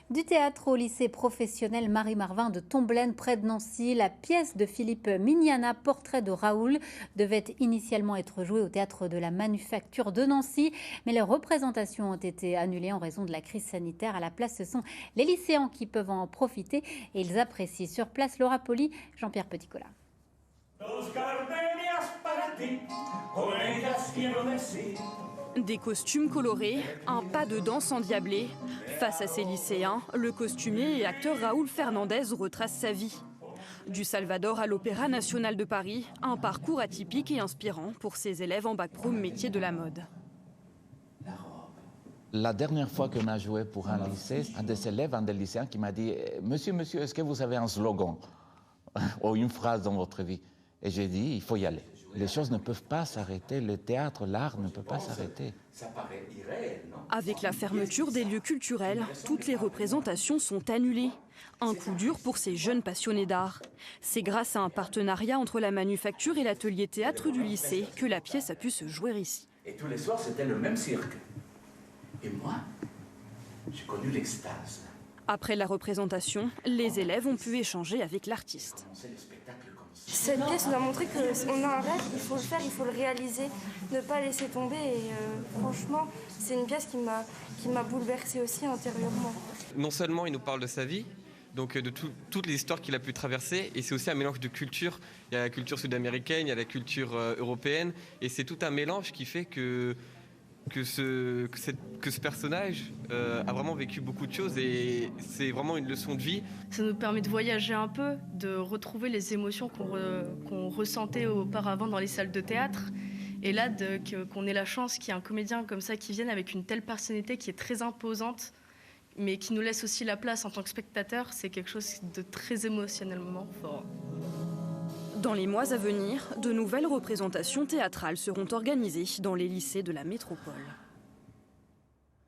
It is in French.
Du théâtre au lycée professionnel Marie-Marvin de Tomblaine près de Nancy, la pièce de Philippe Mignana, Portrait de Raoul, devait initialement être jouée au théâtre de la Manufacture de Nancy, mais les représentations ont été annulées en raison de la crise sanitaire. À la place, ce sont les lycéens qui peuvent en profiter et ils apprécient sur place. Laura Poli, Jean-Pierre Petitcola. Des costumes colorés, un pas de danse endiablé. Face à ces lycéens, le costumier et acteur Raoul Fernandez retrace sa vie. Du Salvador à l'Opéra national de Paris, un parcours atypique et inspirant pour ses élèves en bac pro métier de la mode. La dernière fois qu'on a joué pour un lycée, un des lycéens qui m'a dit « Monsieur, est-ce que vous avez un slogan ou une phrase dans votre vie ?» Et j'ai dit « Il faut y aller. Les choses ne peuvent pas s'arrêter, le théâtre, l'art ne peut pas s'arrêter. » Avec la fermeture des lieux culturels, toutes les représentations sont annulées. Un coup dur pour ces jeunes passionnés d'art. C'est grâce à un partenariat entre la Manufacture et l'atelier théâtre du lycée que la pièce a pu se jouer ici. Et tous les soirs, c'était le même cirque. Et moi, j'ai connu l'extase. Après la représentation, les élèves ont pu échanger avec l'artiste. Cette pièce nous a montré qu'on a un rêve, il faut le faire, il faut le réaliser, ne pas laisser tomber. Et franchement, c'est une pièce qui m'a bouleversée aussi intérieurement. Non seulement il nous parle de sa vie, donc de toutes les histoires qu'il a pu traverser, et c'est aussi un mélange de cultures. Il y a la culture sud-américaine, il y a la culture européenne, et c'est tout un mélange qui fait que ce personnage a vraiment vécu beaucoup de choses et c'est vraiment une leçon de vie. Ça nous permet de voyager un peu, de retrouver les émotions qu'on ressentait auparavant dans les salles de théâtre. Et là, qu'on ait la chance qu'il y ait un comédien comme ça qui vienne avec une telle personnalité qui est très imposante, mais qui nous laisse aussi la place en tant que spectateur, c'est quelque chose de très émotionnellement fort. Dans les mois à venir, de nouvelles représentations théâtrales seront organisées dans les lycées de la métropole.